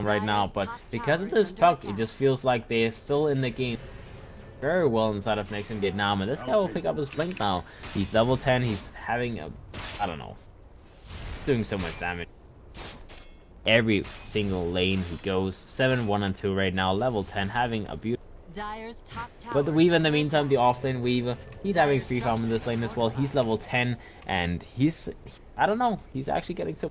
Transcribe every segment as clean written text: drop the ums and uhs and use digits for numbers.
right now, but because of this puck, it just feels like they're still in the game very well inside of next in Vietnam, and this guy will pick up his blink now. He's level 10, he's having a, I don't know, doing so much damage. Every single lane he goes, 7, 1, and 2 right now, level 10, having a beautiful. But the Weaver in the meantime, the offlane Weaver, he's having free farm in this lane as well. He's level 10, and I don't know, he's actually getting so.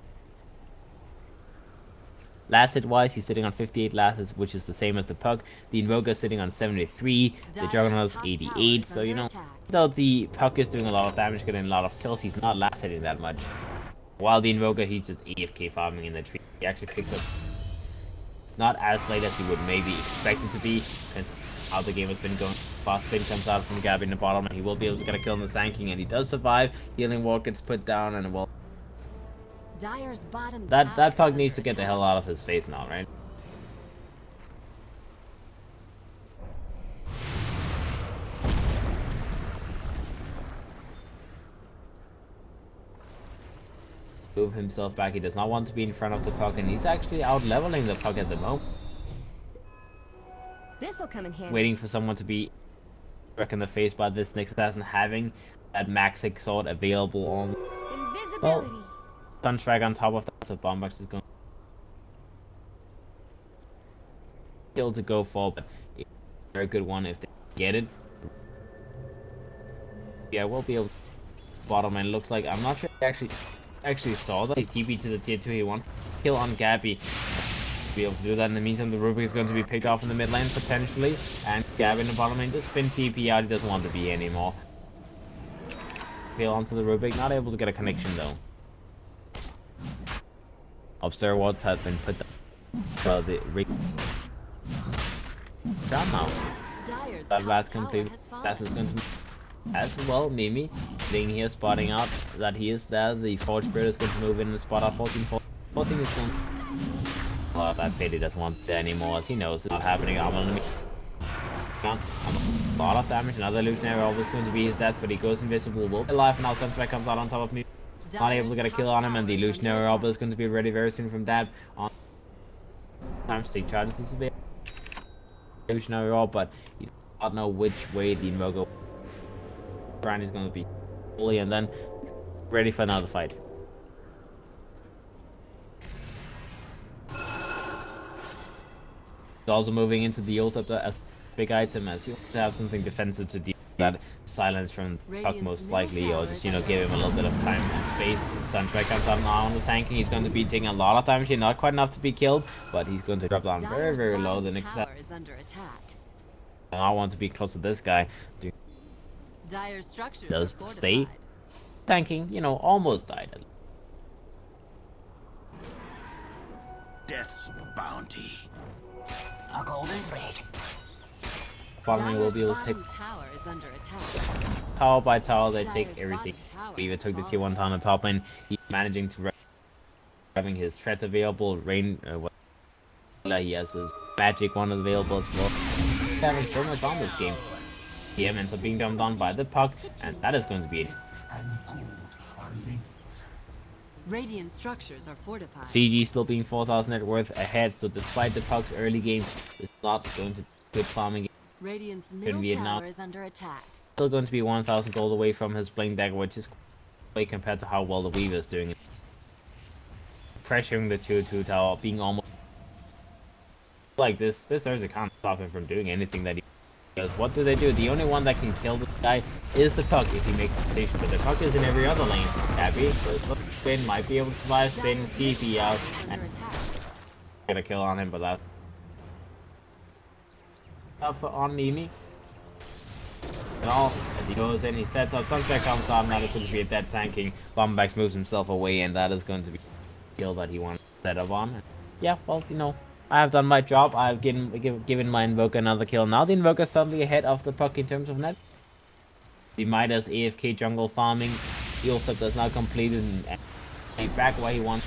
Last hit wise, he's sitting on 58 last hits, which is the same as the puck. The Invoker sitting on 73, the Juggernaut's 88. So, you know, though the puck is doing a lot of damage, getting a lot of kills, he's not last hitting that much. While the Invoker, he's just AFK farming in the tree. He actually picks up not as late as he would maybe expect it to be, because how the game has been going. Fast spin comes out from Gabby in the bottom, and he will be able to get a kill in the Sanking, and he does survive. Healing Ward gets put down, and well, that puck needs to get the hell out of his face now, right? Move himself back. He does not want to be in front of the puck, and he's actually out leveling the puck at the moment. This'll come in handy. Waiting for someone to be struck in the face by this next assassin, having that Maxic sword available on. Invisibility. Well, Sunstrike on top of that, so Bombax is going kill to go for, but it's a very good one if they get it. Yeah, we'll be able to bottom, and looks like, I'm not sure if he actually saw that. He TP to the tier 2, he won kill on Gabby. Be able to do that. In the meantime, the Rubik is going to be picked off in the mid lane potentially, and Gabby in the bottom lane just spin TP out. He doesn't want to be anymore. Kill onto the Rubik, not able to get a connection though. Observe what's had been put down. So the rig down now. That last complete. That was going to be as well. Mimi being here, spotting out that he is there. The Forge Spirit is going to move in and spot out 14. 14 is going. Oh, that pity doesn't want it anymore, as he knows it's not happening. I'm gonna a lot of damage. Another illusionary orb is going to be his death, but he goes invisible. Will be alive, and now Sunstrike comes out on top of me. Not able to get a kill on him, and the illusionary orb is going to be ready very soon from Dab. On time stick charges this a bit. Illusionary orb, but he does not know which way the Invoker Brand is going to be fully, and then ready for another fight. He's also moving into the ult as a big item, as he wants to have something defensive to deal with that silence from puck most likely, or just, you know, give him a little bit of time and space. Sunstrike comes out now on the tanking. He's going to be taking a lot of damage here, not quite enough to be killed, but he's going to drop down very, very low. The next step. And I want to be close to this guy. Does stay tanking, you know, almost died. Death's bounty. A golden thread. Farming will be able to take tower by tower. They take everything. We even took the tier 1 town on top lane. He's managing to having his threats available. Rain, he has his magic one available as well. He's having so much on this game. He ends up being dumped on by the puck, and that is going to be it. Radiant structures are fortified. CG still being 4,000 net worth ahead, so despite the puck's early game, it's not going to be good farming. Radiant's middle tower is under attack. Still going to be 1,000 gold away from his Blink Dagger, which is way compared to how well the Weaver is doing it. Pressuring the 2-2 tower, being almost like this. This Urza can't stop him from doing anything that he does. What do? The only one that can kill this guy is the puck if he makes the station, but the puck is in every other lane. Happy, spin, might be able to survive, spin, TP out, and get a kill on him, but that's up on Mimi. And all, as he goes in, he sets up, Sunstrike comes on, that is going to be a dead tanking. Bombax moves himself away, and that is going to be the kill that he wants to set up on. Yeah, well, you know, I have done my job. I've given my Invoker another kill. Now the Invoker is suddenly ahead of the puck in terms of net. The Midas AFK jungle farming. The ult is now completed, and back where he wants.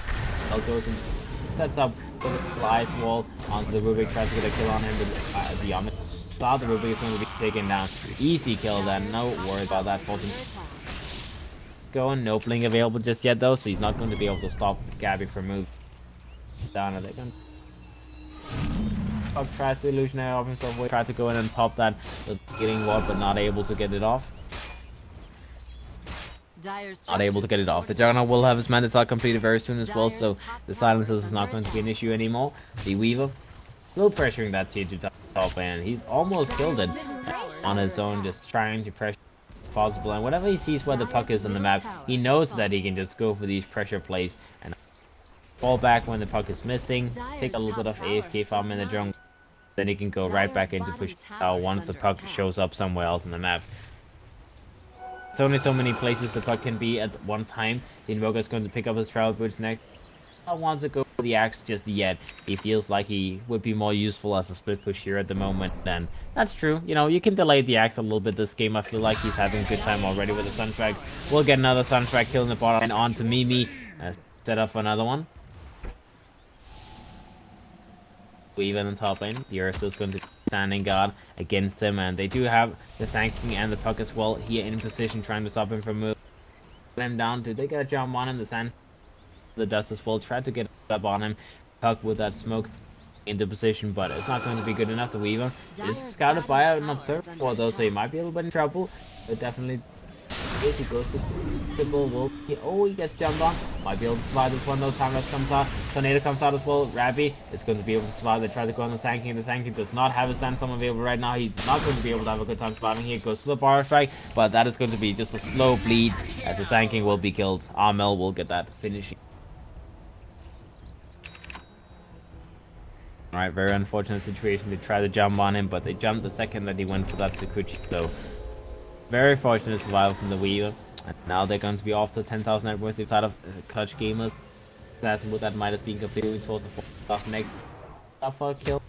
Goes and sets up the ice wall onto the Rubik, tries to get a kill on him, but the Yami. Thought the Rubik is going to be taken down. Easy kill then, no worry about that. 14. Going, no blink available just yet though, so he's not going to be able to stop Gabby from moving down. Are they going Puck tries to illusionary off himself, tries to go in and pop that, getting what, but not able to get it off. Not able to get it off. The Juggernaut will have his mandate completed very soon as well, so the silencers is not going to be an issue anymore. The Weaver still pressuring that tier 2 top lane. He's almost killed it on his own, just trying to pressure as possible. And whenever he sees where the puck is on the map, he knows that he can just go for these pressure plays and fall back when the puck is missing, take a little bit of AFK farm in the jungle, then he can go right back into push once the puck shows up somewhere else on the map. There's only so many places the puck can be at one time. The Invoker is going to pick up his Travel Boots next. I don't want to go for the axe just yet. He feels like he would be more useful as a split push here at the moment. And that's true. You know, you can delay the axe a little bit this game. I feel like he's having a good time already with the Sunstrike. We'll get another Sunstrike kill in the bottom and on to Mimi. Set up for another one. Weave in the top lane. The Ursa is going to be standing guard against them, and they do have the Sanking and the puck as well here in position, trying to stop him from moving them down. Do they get a jump on him? The Sand, the Dust as well, try to get up on him. Puck with that smoke into position, but it's not going to be good enough. The Weaver is scouted by an observer for those, so he might be a little bit in trouble, but definitely he goes to Typical. Oh, he gets jumped on. Might be able to survive this one though. Time Rush comes out. Tornado comes out as well. Rabby is going to be able to survive. They try to go on the Sanking. The Sanking does not have a Sandstorm available right now. He's not going to be able to have a good time surviving here. Goes to the Bar Strike, but that is going to be just a slow bleed as the Sanking will be killed. Armel will get that finishing. Alright, very unfortunate situation. They tried to jump on him, but they jumped the second that he went for that Sakuchi. So very fortunate survival from the Weaver. And now they're going to be off to 10,000 net worth inside of Clutch Gamers. Assassin with that Midas being completely towards the fourth next for a kill.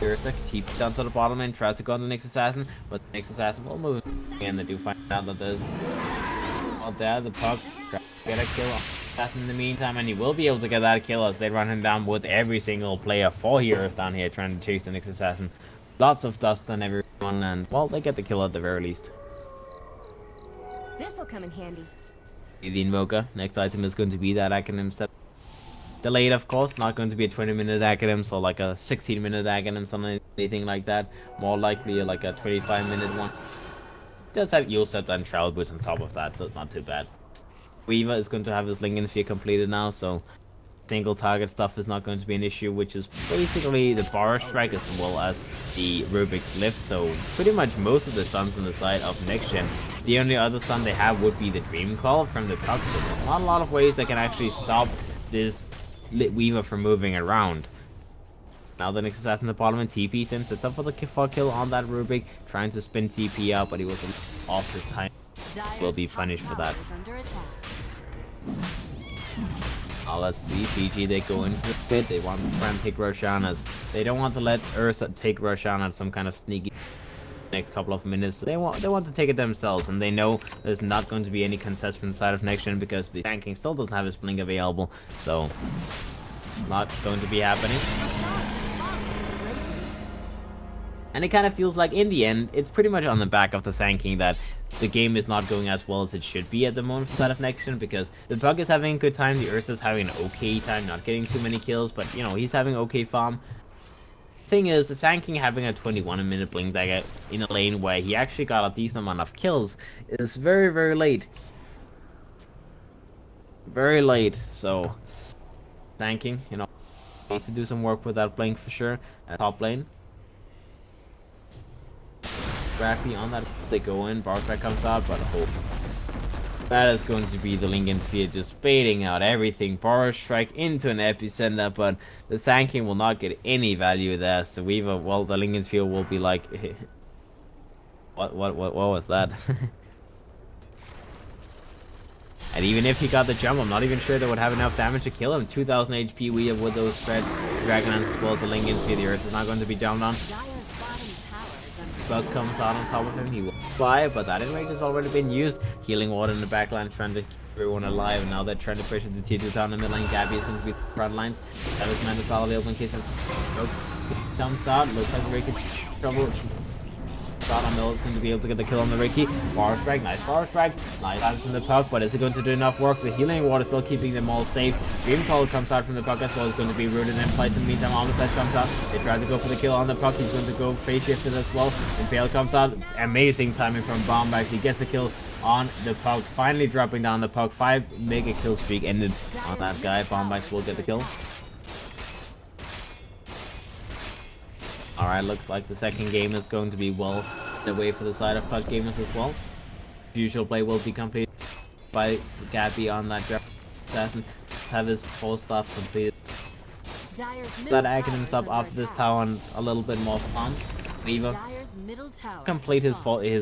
Ursa keeps down to the bottom and tries to go on the next assassin, but the next assassin will move. And they do find out that there's out there the puck tries to get a kill on the assassin in the meantime, and he will be able to get that kill as they run him down with every single player. 4 heroes down here trying to chase the next assassin. Lots of dust on everyone, and well, they get the kill at the very least. This'll come in handy. The Invoker. Next item is going to be that Acronym set. Delayed, of course. Not going to be a 20-minute Acronym, so like a 16-minute Acronym, something anything like that. More likely like a 25-minute one. Does have Yule set and Travel Boots on top of that, so it's not too bad. Weaver is going to have his Lincoln Sphere completed now, so single target stuff is not going to be an issue, which is basically the Bar Strike as well as the Rubik's Lift. So pretty much most of the stuns on the side of next gen. The only other stun they have would be the Dream Call from the puck, so there's not a lot of ways they can actually stop this Weaver from moving around. Now the next assassin at the bottom and TP sets up for the kill on that Rubik, trying to spin TP out, but he was off his time. Will be punished for that. Now let's see, CG, they go into the pit. They want to try and take Roshan, as they don't want to let Ursa take Roshan at some kind of sneaky next couple of minutes. They want to take it themselves, and they know there's not going to be any contest from the side of next gen because the tanking still doesn't have his blink available, so not going to be happening. And it kind of feels like in the end it's pretty much on the back of the Sanking that the game is not going as well as it should be at the moment from the side of next gen, because the Bug is having a good time, the Ursa's having an okay time, not getting too many kills, but you know, he's having okay farm. Thing is, the Sanking having a 21-minute blink dagger in a lane where he actually got a decent amount of kills is very, very late. Very late, so Sanking, you know, needs to do some work with that blink for sure. At top lane, Scrappy on that, they go in, Bartrack comes out, but oh, that is going to be the Lincoln Sphere just baiting out everything. Bar Strike into an epicenter, but the Sanking will not get any value there. So Weaver, well, the Lincoln Sphere will be like, what was that? And even if he got the jump, I'm not even sure they would have enough damage to kill him. 2,000 HP Weaver with those threads. Dragonlance as well as the Lincoln Sphere. The Earth is not going to be jumped on. Bug comes out on top of him, he will fly, but that enrage has already been used. Healing water in the back line, trying to keep everyone alive, and now they're trying to pressure the tier 2 down in the lane. Gabby is going to be the front lines. That is Mandatory available in case of Bug comes out. Looks like Rick is trouble. Mill is going to be able to get the kill on the Ricky. Power strike, nice power strike. Nice out from the puck, but is it going to do enough work? The healing ward is still keeping them all safe. Dream Cold comes out from the puck as well. It's going to be rooted in place. In the meantime, Omniflex comes out. They try to go for the kill on the puck. He's going to go phase shifted as well. Impale comes out. Amazing timing from Bombax. He gets the kill on the puck. Finally dropping down the puck. 5 mega kill streak ended on that guy. Bombax will get the kill. Alright, looks like the second game is going to be well away for the side of Puck Gamers as well. Usual play will be completed by Gabby on that assassin. Have his full stuff completed. That Aghanim sub after this tower and a little bit more fun. Lever. Complete his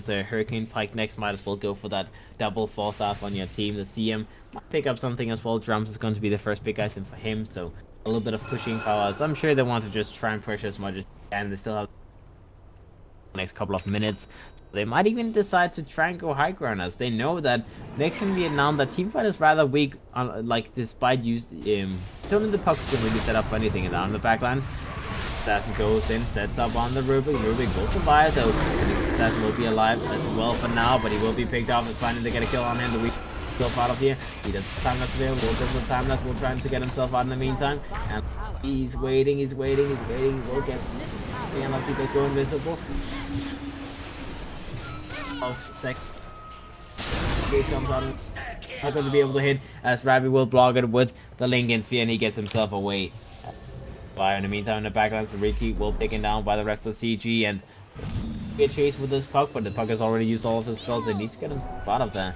Hurricane Pike next. Might as well go for that double 4-staff on your team. The CM might pick up something as well. Drums is going to be the first big item for him, so a little bit of pushing power. So I'm sure they want to just try and push as much as they can. They still have the next couple of minutes. They might even decide to try and go high ground, as they know that next in Vietnam, that team fight is rather weak. Like despite only the puck can really set up anything down the backlines. Assassin goes in, sets up on the Rubik. Rubik will survive though. Assassin will be alive as well for now, but he will be picked off. It's finding to get a kill on him. The weak himself out of here. He does time lapse available. We'll go for the time lapse. We'll try to get himself out in the meantime. And he's waiting. He will get the unless he does go invisible. Second comes out, not going to be able to hit, as Ravi will block it with the Lincoln Sphere, and he gets himself away. Fire in the meantime in the backlines, Ricky will be taken down by the rest of CG and get chased with this puck, but the puck has already used all of his spells. He needs to get himself out of there.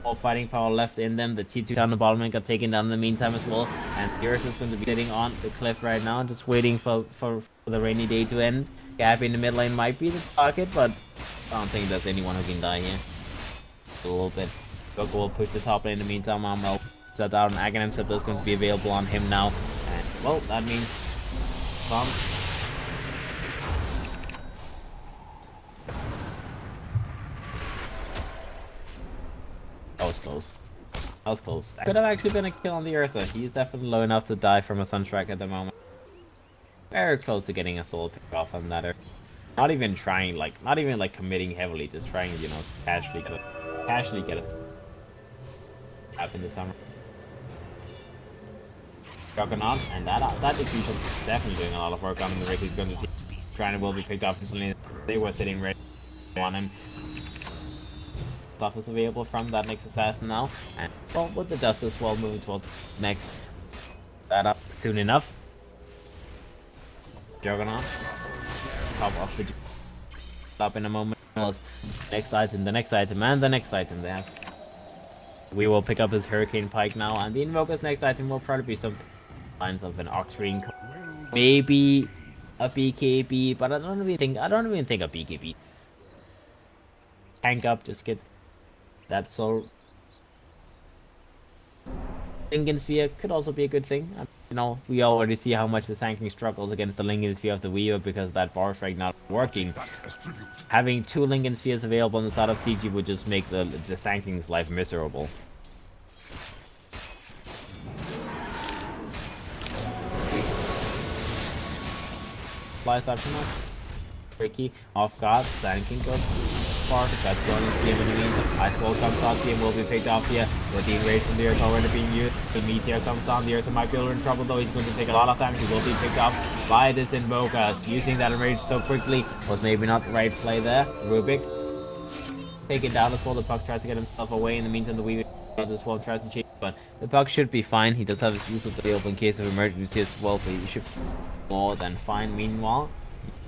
All fighting power left in them. The T2 down the bottom got taken down in the meantime as well, and Eurus is going to be sitting on the cliff right now, just waiting for the rainy day to end. Gap in the mid lane might be the target, but I don't think there's anyone who can die here. A little bit. Goku will push the top lane in the meantime. I'll set down Aghanim Scepter is going to be available on him now. And, well, that means that was close. That was close. That could have actually been a kill on the Ursa. He's definitely low enough to die from a Sunstrike at the moment. Very close to getting a solo pick off on that. Not even trying, not even committing heavily, just trying, casually get it. Happen this summer. Juggernaut, and that execution is definitely doing a lot of work on him. The Rick is going to trying to will be picked off instantly. They were sitting ready on him. Stuff is available from that next assassin now, and well, with the dust as well moving towards next. That up soon enough. Juggernaut. Top off the up in a moment. Next item, the next item, and the next item. There's. We will pick up his Hurricane Pike now, and the Invoker's next item will probably be some lines of an Oxring, maybe a BKB, but I don't even think a BKB. Tank up, just get that soul. Lincoln Sphere could also be a good thing. We already see how much the Sanking struggles against the Lincoln Sphere of the Weaver because that bar strike not working. Having 2 Lincoln Spheres available on the side of CG would just make the Sanking's life miserable. Flies up from us. Tricky, off guard, Sanking goes far, that's going to PM in the meantime. Ice Wall comes out, PM will be picked off here. With the enrage from the Earth already being used. The Meteor comes down, the Earth might be a little in trouble though, he's going to take a lot of damage. He will be picked up by this Invoker. Using that enrage so quickly was maybe not the right play there. Rubik take it down as well. The puck tries to get himself away. In the meantime, the Weaver as well tries to chase, but the puck should be fine. He does have his use of the open in case of emergency as well, so he should be more than fine. Meanwhile,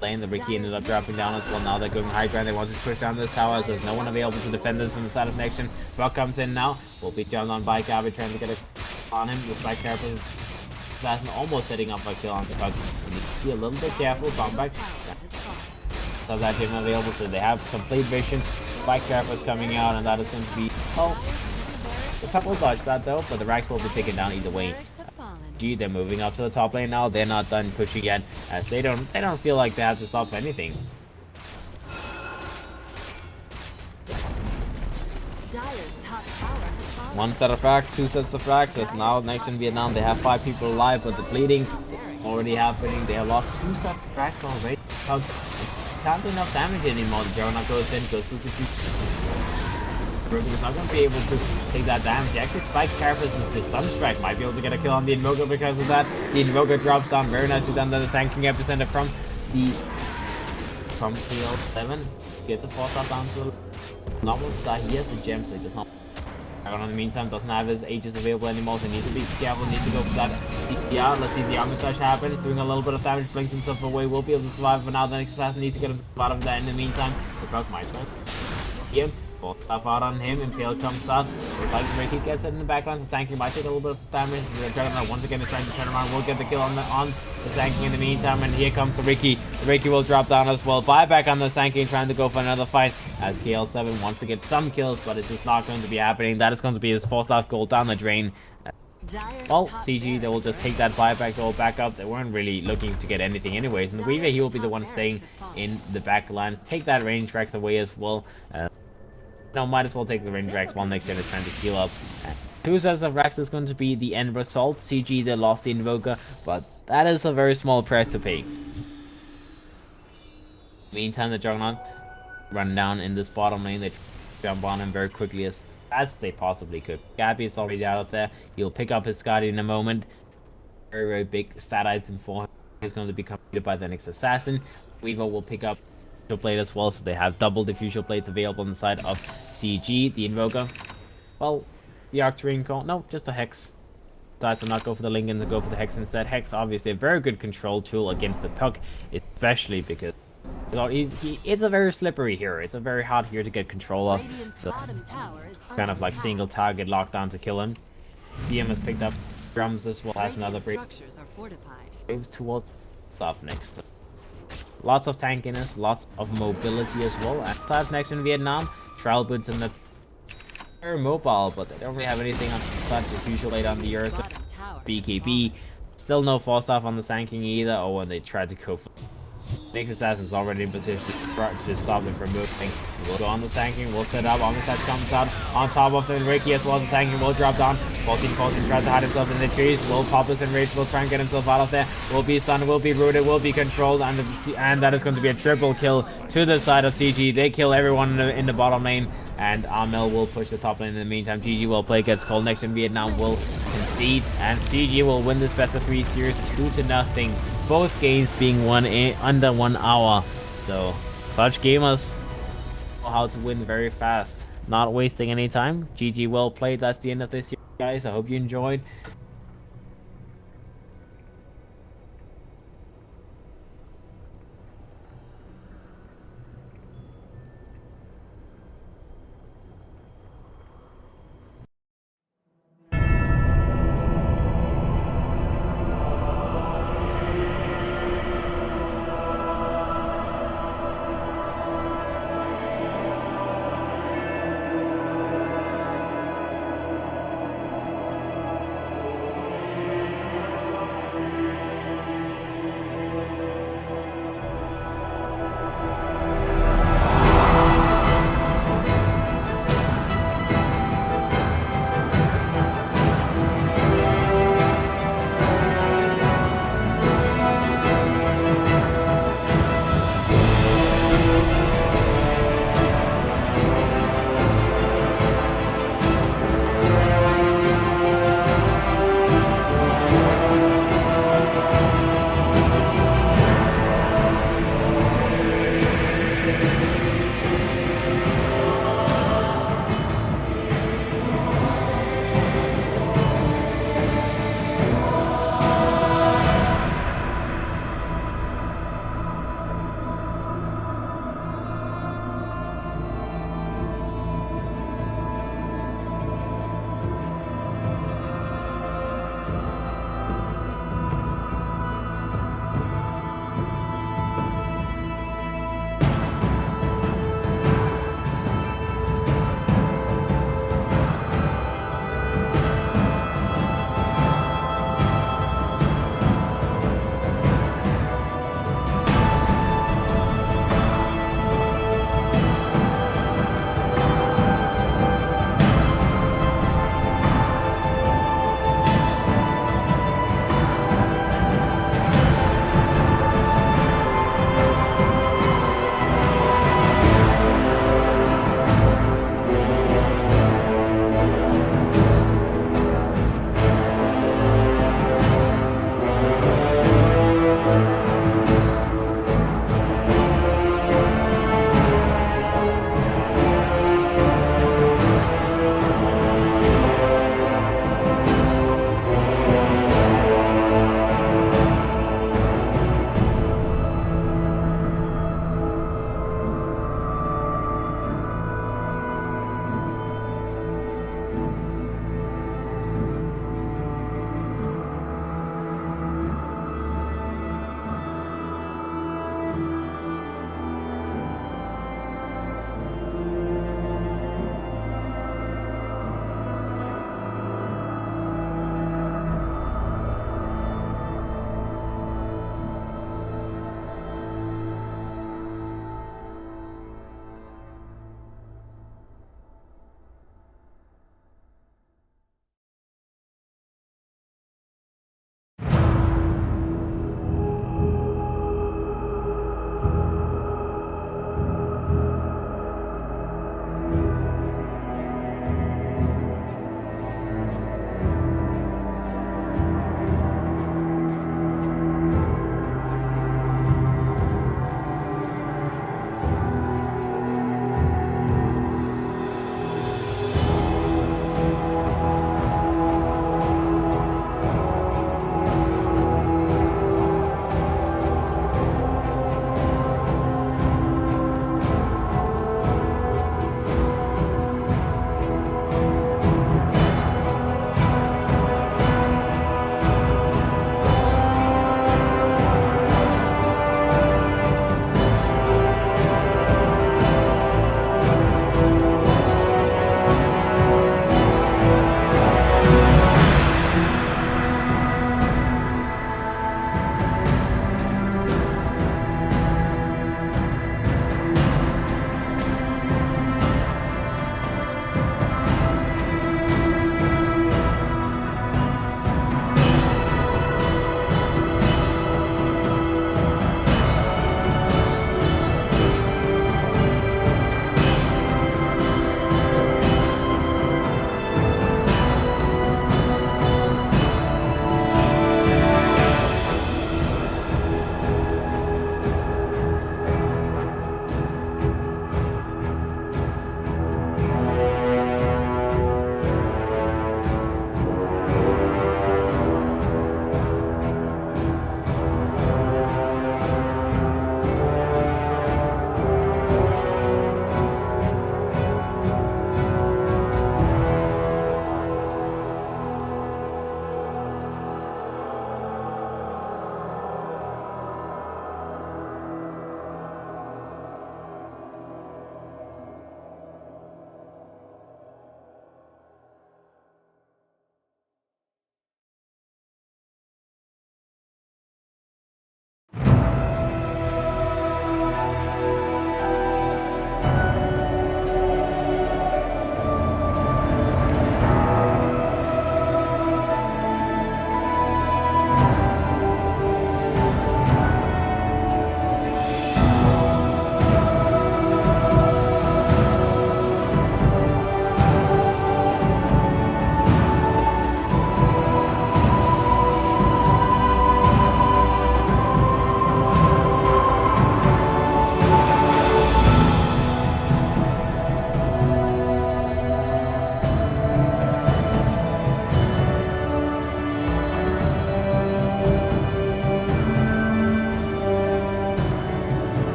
the Ricky ended up dropping down as well. Now they're going high ground. They want to push down this tower, so there's no one available to defend this from the side of Nexion. Buck comes in now. Will be jumped on by Gabby, trying to get it on him. Looks like Carapace Assassin almost setting up a kill on the Buck. You need to be a little bit careful. Comeback. So that him available, so they have complete vision. Spike Carapace coming out, and that is going to be the puck will dodge that though, but the Rax will be taken down either way. They're moving up to the top lane now. They're not done pushing yet, as they don't feel like they have to stop anything. One set of frags, 2 sets of frags. As now next in Vietnam, they have 5 people alive, but the bleeding already happening. They have lost 2 sets of frags already. can't do enough damage anymore. The Juggernaut goes in, goes through the He's not going to be able to take that damage. He actually spikes Carapace's the Sunstrike. Might be able to get a kill on the Invoker because of that. The Invoker drops down. Very nicely done. The tanking epicenter from PL7. Gets a 4-star down to the... Not want to die. He has a gem, so he does not... Dragon in the meantime doesn't have his Aegis available anymore, so he needs to be careful, needs to go for that CPR. Let's see the Armitage happen. He's doing a little bit of damage, blinks himself away, will be able to survive, but now the next assassin needs to get him out of there in the meantime. The Brock might turn. Here, full stuff out on him, Impale comes out. Looks like Ricky gets it in the backline, so Sankey might take a little bit of damage. The Juggernaut once again is trying to turn around, will get the kill on the Sankey in the meantime, and here comes the Ricky. The Ricky will drop down as well. Buyback on the Sankey, trying to go for another fight as KL7 wants to get some kills, but it's just not going to be happening. That is going to be his 4-star gold down the drain. Well, CG, they will just take that buyback goal back up. They weren't really looking to get anything anyways. And the Weaver, he will be the one staying in the back lines. Take that range tracks away as well. No, might as well take the range tracks while next gen is trying to heal up. 2 sets of racks is going to be the end result. CG, they lost the Invoker, but that is a very small price to pay. Meantime, the Juggernaut run down in this bottom lane. They jump on him very quickly as they possibly could. Gabby is already out of there. He'll pick up his Scotty in a moment. Very, very big stat item for him. He's going to be completed by the next assassin. Weaver will pick up the blade as well, so they have double diffusion blades available on the side of CG. The Invoker, well, the Arcturine call, no, just a Hex. Decides to not go for the Lincoln, to go for the Hex instead. Hex, obviously a very good control tool against the Puck, especially because it's a very slippery hero. It's a very hard hero to get control of. So kind of like single target lockdown to kill him. DM has picked up drums as well as another break. Moves towards stuff next. Lots of tankiness, lots of mobility as well. And type next in Vietnam, trial boots in the very mobile, but they don't really have anything on such as usual late on the Ursa. BKB. Still no 4-star on the Sanking either, or when they try to go for next assassin's already in position to stop them from moving. We'll go on the Sanking, we'll set up, Omnistat comes out on top of the Ricky as well. The Sanking will drop down. 14 tries to hide himself in the trees, will pop this enrage, will try and get himself out of there, will be stunned, will be rooted, will be controlled, and that is going to be a triple kill to the side of CG. They kill everyone in the bottom lane, and Amel will push the top lane in the meantime. GG will play, gets called next in Vietnam, will concede, and CG will win this best of 3 series 2-0. Both games being won in under 1 hour. So, Clutch Gamers know how to win very fast. Not wasting any time. GG well played. That's the end of this series, guys. I hope you enjoyed.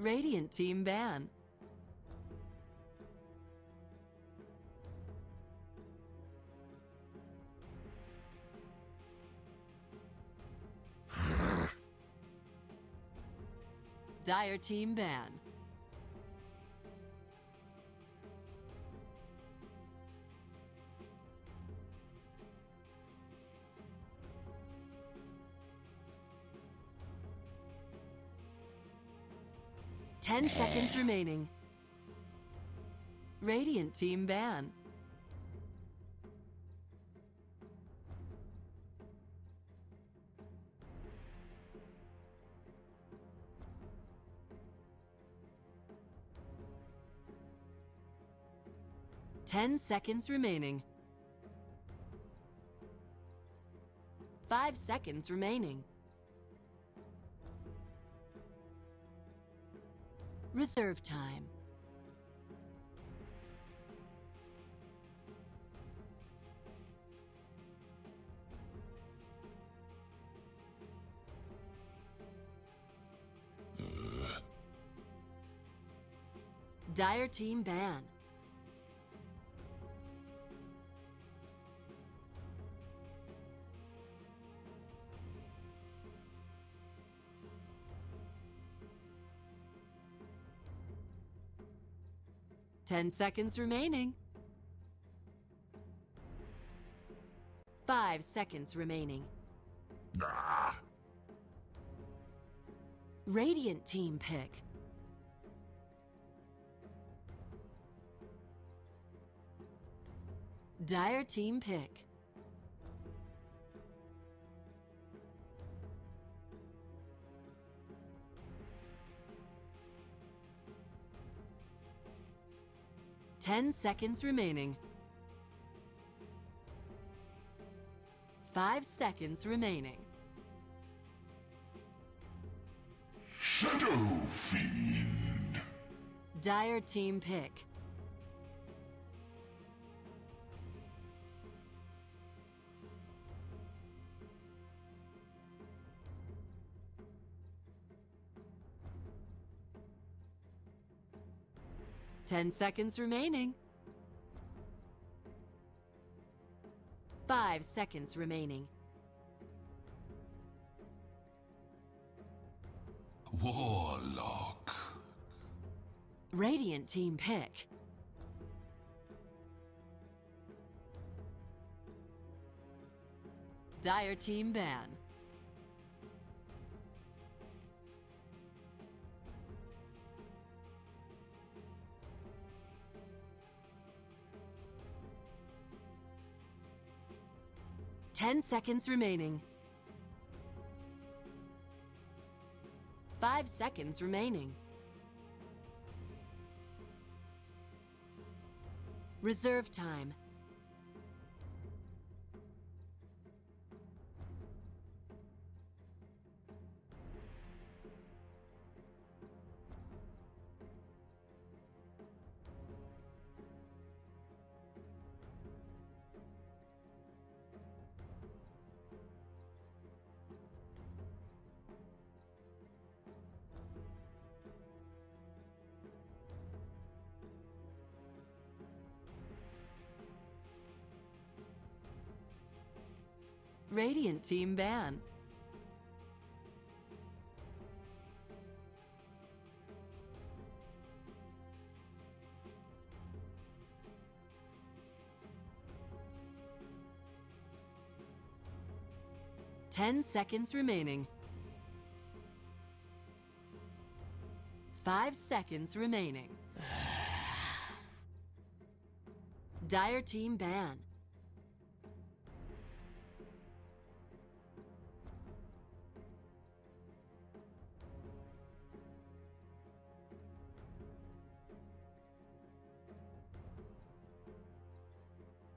Radiant team ban. Dire team ban. Ten seconds remaining. Radiant team ban. Ten seconds remaining. 5 seconds remaining. Reserve time. Dire team ban. Ten seconds remaining. 5 seconds remaining. Radiant team pick. Dire team pick. Ten seconds remaining. 5 seconds remaining. Shadow Fiend. Dire team pick. Ten seconds remaining. 5 seconds remaining. Warlock. Radiant team pick. Dire team ban. Ten seconds remaining. 5 seconds remaining. Reserve time. Radiant team ban. Ten seconds remaining. 5 seconds remaining. Dire team ban.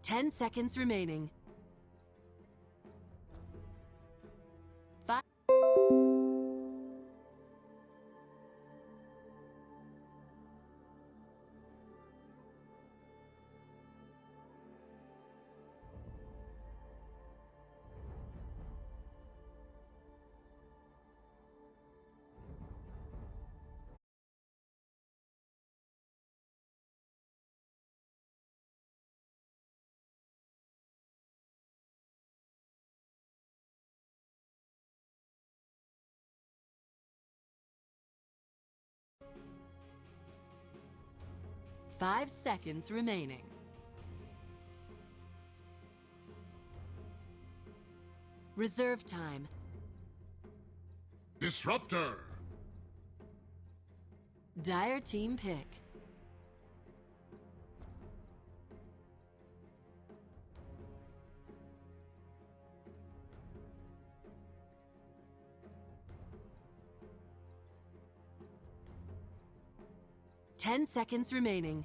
Ten seconds remaining. 5 seconds remaining. Reserve time. Disruptor. Dire team pick. Ten seconds remaining.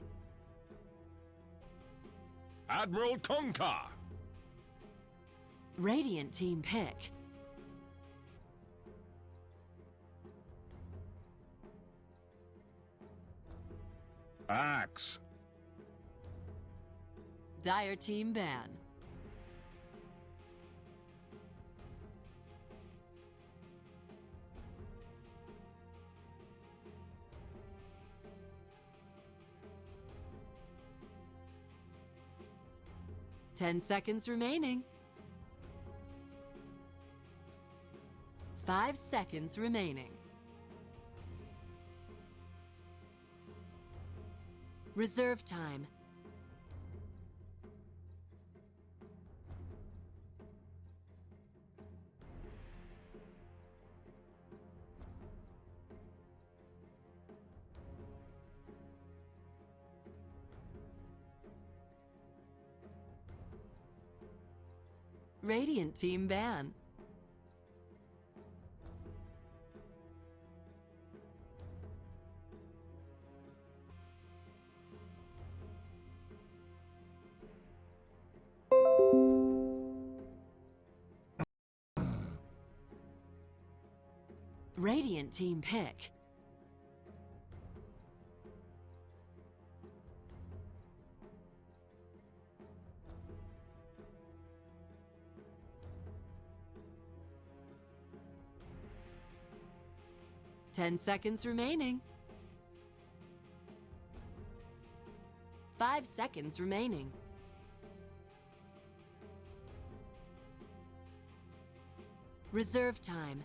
Admiral Conquer. Radiant team pick. Axe. Dire team ban. Ten seconds remaining. 5 seconds remaining. Reserve time. Radiant team ban. Radiant team pick. Ten seconds remaining. 5 seconds remaining. Reserve time.